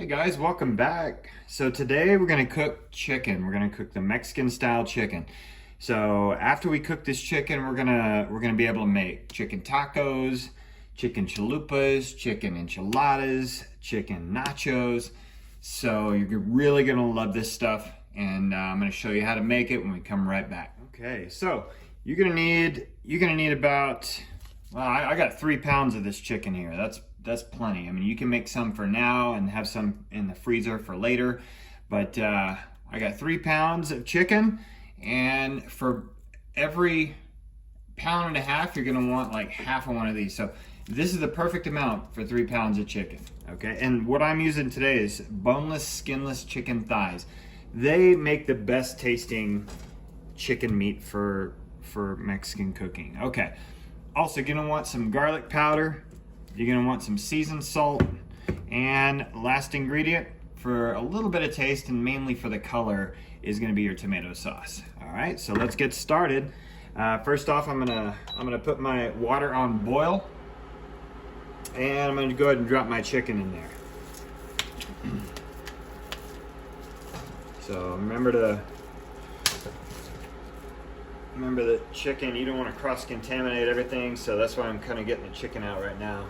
Guys, welcome back. So today we're gonna cook chicken. We're gonna cook the Mexican style chicken. So after we cook this chicken, we're gonna be able to make chicken tacos, chicken chalupas, chicken enchiladas, chicken nachos. So you're really gonna love this stuff, and I'm gonna show you how to make it when we come right back. Okay, so you're gonna need about, well, I got 3 pounds of this chicken here. That's plenty. I mean, you can make some for now and have some in the freezer for later, but I got 3 pounds of chicken, and for every pound and a half, you're gonna want like half of one of these. So this is the perfect amount for 3 pounds of chicken, okay? And what I'm using today is boneless, skinless chicken thighs. They make the best tasting chicken meat for Mexican cooking. Okay, also you're gonna want some garlic powder. You're gonna want some seasoned salt, and last ingredient for a little bit of taste and mainly for the color is gonna be your tomato sauce. All right, so let's get started. First off, I'm gonna put my water on boil, and I'm gonna go ahead and drop my chicken in there. So remember the chicken, you don't want to cross-contaminate everything, so that's why I'm kind of getting the chicken out right now.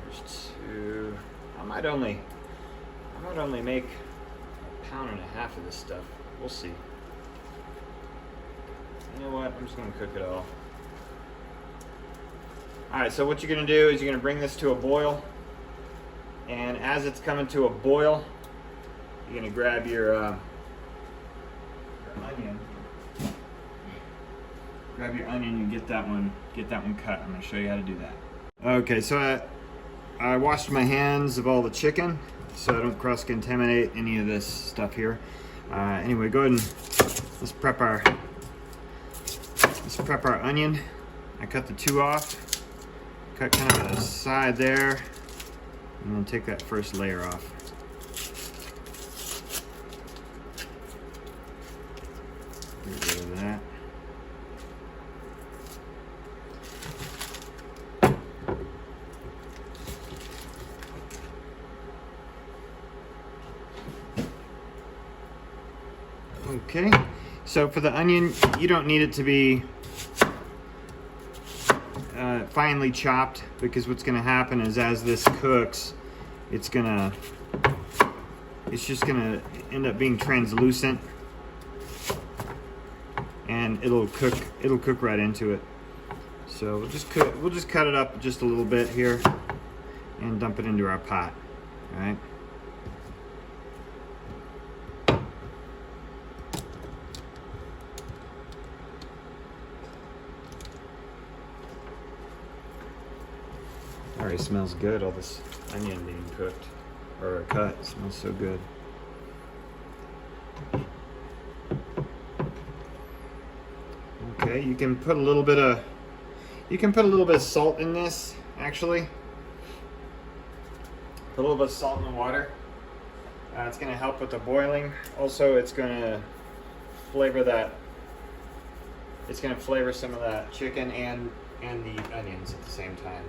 There's 2. I might only make 1.5 pounds of this stuff. We'll see. You know what? I'm just going to cook it all. Alright, so what you're going to do is you're going to bring this to a boil, and as it's coming to a boil, you're going to grab your onion. Grab your onion and get that one cut. I'm going to show you how to do that. Okay, so I washed my hands of all the chicken so I don't cross-contaminate any of this stuff here. Anyway, go ahead and let's prep our onion. I cut the 2 off, cut kind of the side there, and then take that first layer off. Get rid of that. Okay, so for the onion, you don't need it to be finely chopped, because what's going to happen is as this cooks, it's just going to end up being translucent, and it'll cook right into it. So we'll just cut it up just a little bit here and dump it into our pot. All right. Already smells good, all this onion being cooked or cut. It smells so good. Okay, you can put a little bit of salt in this, actually. Put a little bit of salt in the water. It's going to help with the boiling. Also, it's going to flavor that. It's going to flavor some of that chicken and the onions at the same time.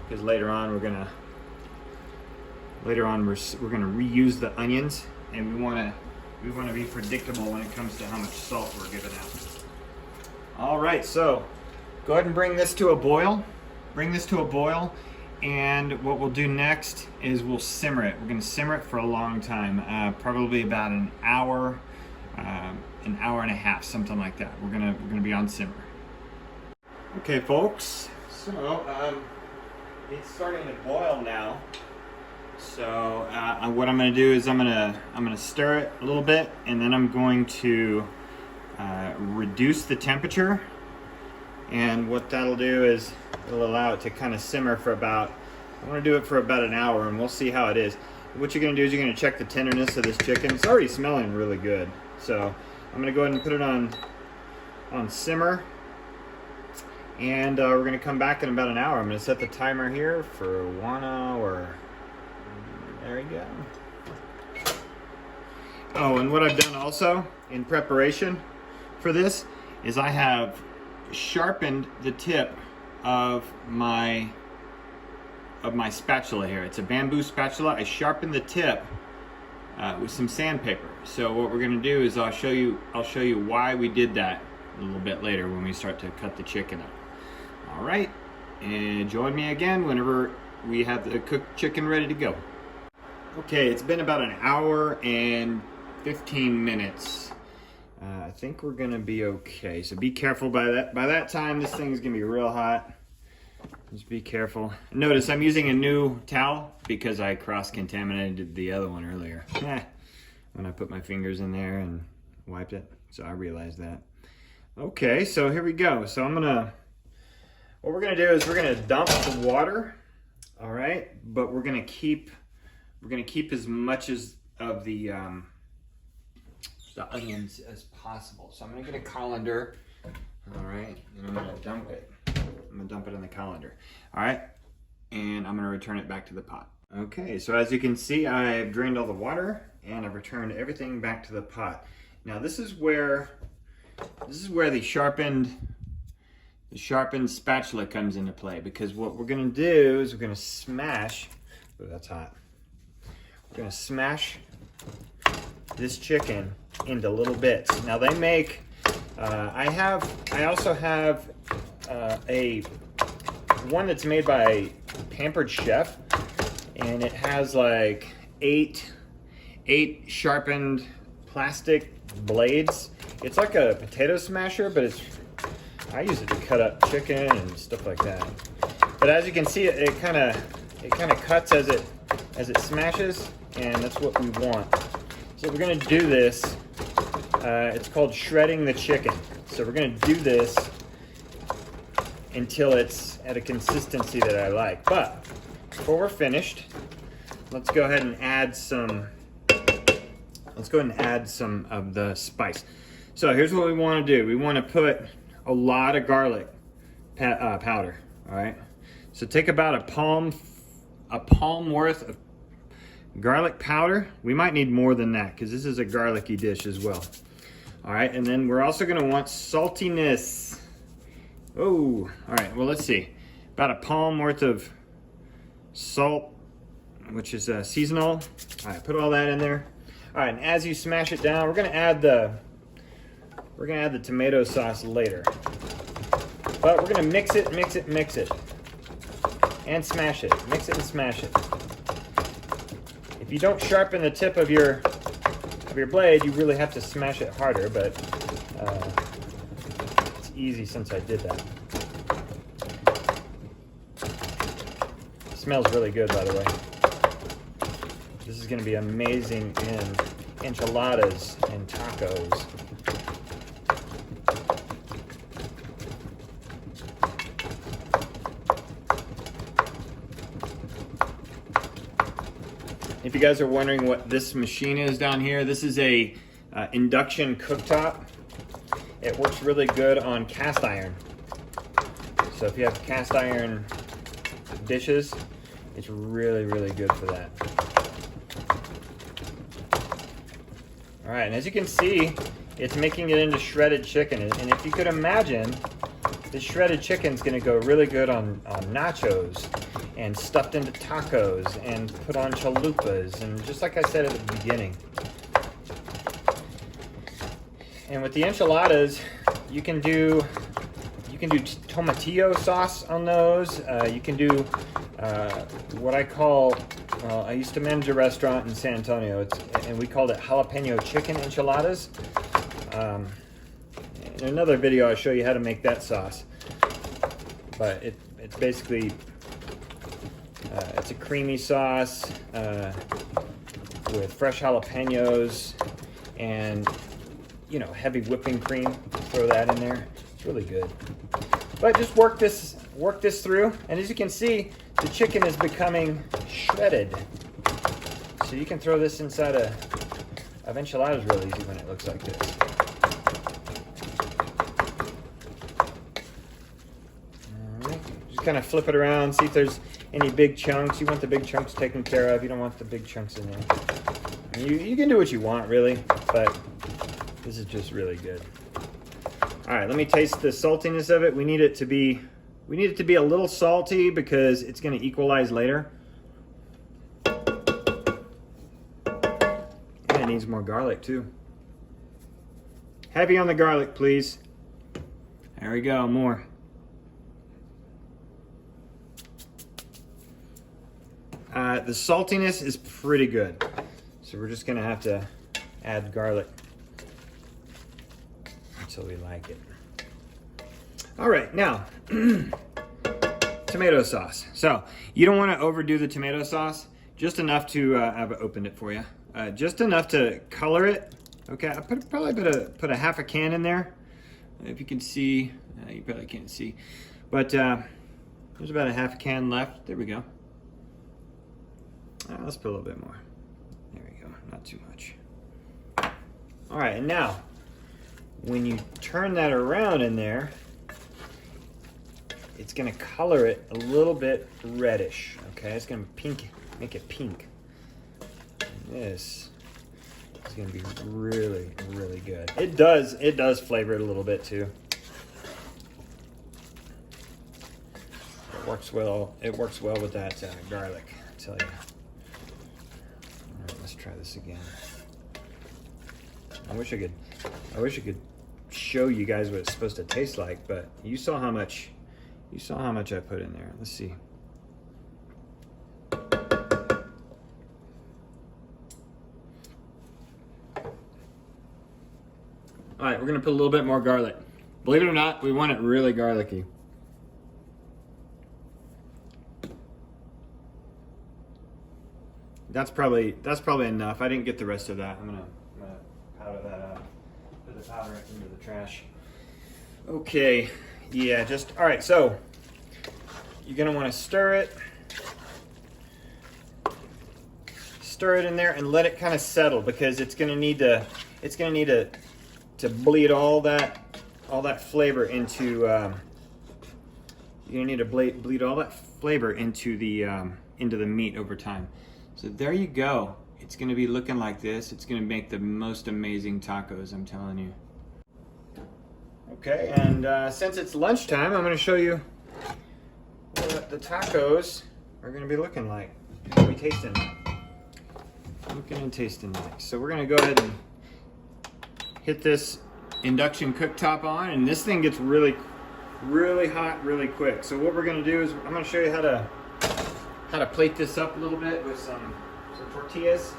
Because later on we're gonna reuse the onions, and we want to be predictable when it comes to how much salt we're giving out. All right, so go ahead and bring this to a boil. And what we'll do next is we'll simmer it. We're gonna simmer it for a long time, probably about an hour and a half, something like that. We're gonna be on simmer. Okay, folks. So it's starting to boil now. So what I'm going to do is I'm going to stir it a little bit, and then I'm going to reduce the temperature. And what that'll do is it'll allow it to kind of simmer for about, I want to do it for about an hour, and we'll see how it is. What you're going to do is you're going to check the tenderness of this chicken. It's already smelling really good. So I'm going to go ahead and put it on simmer. And we're going to come back in about an hour. I'm going to set the timer here for 1 hour. There we go. Oh, and what I've done also in preparation for this is I have sharpened the tip of my of my spatula here. It's a bamboo spatula. I sharpened the tip with some sandpaper. So what we're gonna do is I'll show you why we did that a little bit later when we start to cut the chicken up. All right, and join me again whenever we have the cooked chicken ready to go. Okay, it's been about an hour and 15 minutes. I think we're gonna be okay. So be careful by that time, this thing is gonna be real hot. Just be careful. Notice I'm using a new towel because I cross-contaminated the other one earlier. When I put my fingers in there and wiped it. So I realized that. Okay, so here we go. So what we're gonna do is we're gonna dump the water, all right? But we're gonna keep as much of the onions as possible. So I'm gonna get a colander, all right? And I'm gonna dump it. I'm gonna dump it in the colander, all right? And I'm gonna return it back to the pot. Okay, so as you can see, I've drained all the water and I've returned everything back to the pot. Now this is where the sharpened spatula comes into play, because what we're gonna do is we're gonna smash, oh, that's hot. We're gonna smash this chicken into little bits. Now they make, I also have a one that's made by Pampered Chef, and it has like eight sharpened plastic blades. It's like a potato smasher, but I use it to cut up chicken and stuff like that. But as you can see, it kind of cuts as it smashes, and that's what we want. So we're gonna do this. It's called shredding the chicken. So we're gonna do this until it's at a consistency that I like. But before we're finished, let's go ahead and add some. Let's go ahead and add some of the spice. So here's what we want to do. We want to put a lot of garlic powder. All right. So take about a palm worth of garlic powder. We might need more than that because this is a garlicky dish as well. All right, and then we're also going to want saltiness. Oh, all right. Well, let's see. About a palm worth of salt, which is seasonal. All right, put all that in there. All right, and as you smash it down, we're gonna add the tomato sauce later. But we're gonna mix it, and smash it. Mix it and smash it. If you don't sharpen the tip of your blade, you really have to smash it harder. But it's easy since I did that. It smells really good, by the way. This is going to be amazing in enchiladas and tacos. If you guys are wondering what this machine is down here, this is a induction cooktop. It works really good on cast iron. So if you have cast iron dishes, it's really, really good for that. All right, and as you can see, it's making it into shredded chicken. And if you could imagine, this shredded chicken is going to go really good on nachos and stuffed into tacos and put on chalupas, and just like I said at the beginning. And with the enchiladas, you can do tomatillo sauce on those. You can do what I call, I used to manage a restaurant in San Antonio, and we called it jalapeno chicken enchiladas. In another video, I'll show you how to make that sauce. But it's basically, it's a creamy sauce with fresh jalapenos and, you know, heavy whipping cream. Throw that in there. It's really good. But just work this through, and as you can see, the chicken is becoming shredded. So you can throw this inside of enchiladas real easy when it looks like this. All right. Just kind of flip it around, see if there's any big chunks. You want the big chunks taken care of. You don't want the big chunks in there. I mean, you can do what you want, really, but this is just really good. All right, let me taste the saltiness of it. We need it to be We need it to be a little salty because it's going to equalize later. And it needs more garlic too. Heavy on the garlic, please. There we go, more. The saltiness is pretty good. So we're just gonna have to add garlic until we like it. All right, now, tomato sauce. So you don't wanna overdo the tomato sauce, just enough to, I've opened it for you. Just enough to color it. Okay, I probably put a half a can in there. If you can see, you probably can't see, but there's about a half a can left. There we go. Let's put a little bit more. There we go, not too much. All right, and now, when you turn that around in there, it's gonna color it a little bit reddish, okay? It's gonna make it pink. And this is gonna be really, really good. It does flavor it a little bit too. It works well with that garlic, I tell you. All right, let's try this again. I wish I could show you guys what it's supposed to taste like, but you saw how much I put in there. Let's see. All right, we're gonna put a little bit more garlic. Believe it or not, we want it really garlicky. That's probably enough. I didn't get the rest of that. I'm gonna powder that up. Put the powder into the trash. Okay, yeah, all right, so you're gonna wanna stir it in there and let it kind of settle, because it's gonna need to bleed all that flavor into, you're gonna need to bleed all that flavor into the meat over time. So there you go. It's gonna be looking like this. It's gonna make the most amazing tacos, I'm telling you. Okay, and since it's lunchtime, I'm gonna show you what the tacos are gonna be looking like. How we tasting? Looking and tasting nice. So we're gonna go ahead and hit this induction cooktop on, and this thing gets really hot really quick. So what we're gonna do is I'm gonna show you how to plate this up a little bit with some tortillas.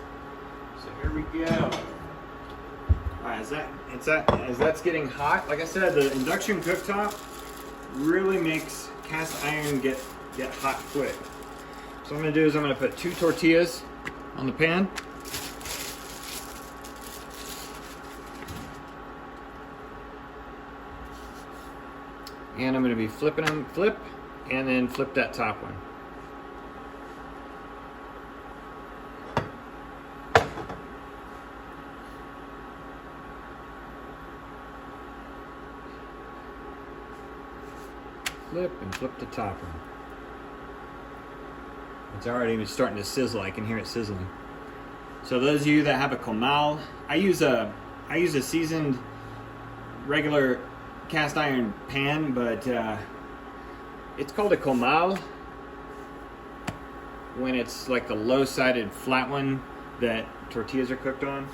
So here we go. All right, as that's getting hot, like I said, the induction cooktop really makes cast iron get hot quick. So what I'm gonna do is I'm gonna put 2 tortillas on the pan. And I'm gonna be flipping them, and then flip that top one. Flip and flip the top one. It's already starting to sizzle. I can hear it sizzling. So those of you that have a comal, I use a seasoned regular cast iron pan, but it's called a comal when it's like the low-sided flat one that tortillas are cooked on.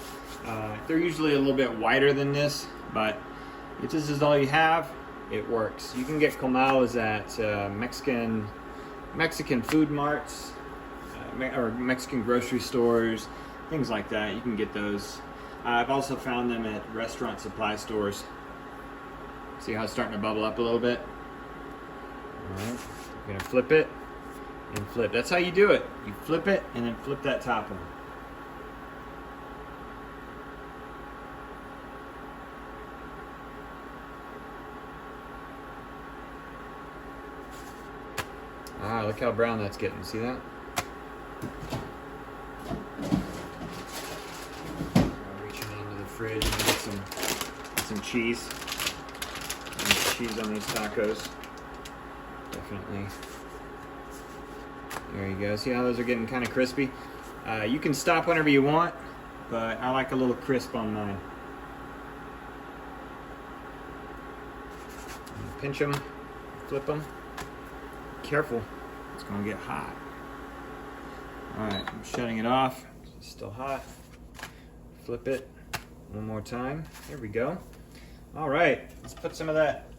They're usually a little bit wider than this, but if this is all you have, it works. You can get comals at Mexican food marts or Mexican grocery stores, things like that. You can get those. I've also found them at restaurant supply stores. See how it's starting to bubble up a little bit? All right, you're gonna flip it and flip. That's how you do it. You flip it and then flip that top one. Ah, look how brown that's getting. See that? I'm reaching into the fridge and get some cheese. Cheese on these tacos. Definitely. There you go. See how those are getting kind of crispy? You can stop whenever you want, but I like a little crisp on mine. Pinch them, flip them. careful. It's gonna get hot. All right, I'm shutting it off. It's still hot. Flip it one more time. There we go. All right, let's put some of that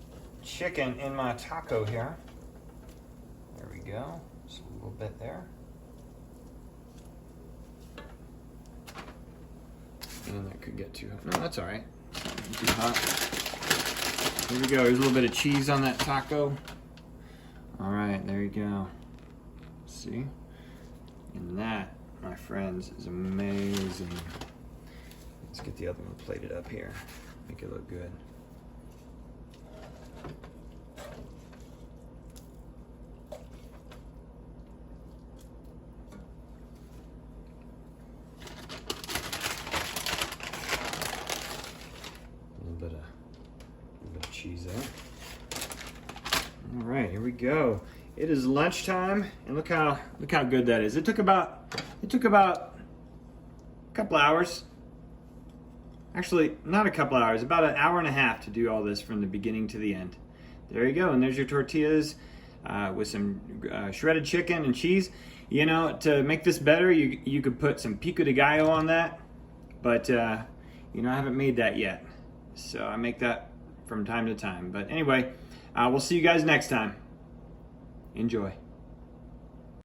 chicken in my taco here. There we go. Just a little bit there. And that could get too hot. No, that's all right. Not too hot. Here we go. Here's a little bit of cheese on that taco. All right, there you go. See? And that, my friends, is amazing. Let's get the other one plated up here. Make it look good. A little bit of cheese there. All right, here we go. It is lunchtime, and look how good that is. It took about a couple hours. Actually, not a couple hours, about an hour and a half to do all this from the beginning to the end. There you go, and there's your tortillas with some shredded chicken and cheese. You know, to make this better, you could put some pico de gallo on that, but you know, I haven't made that yet. So I make that from time to time. But anyway, we'll see you guys next time. Enjoy.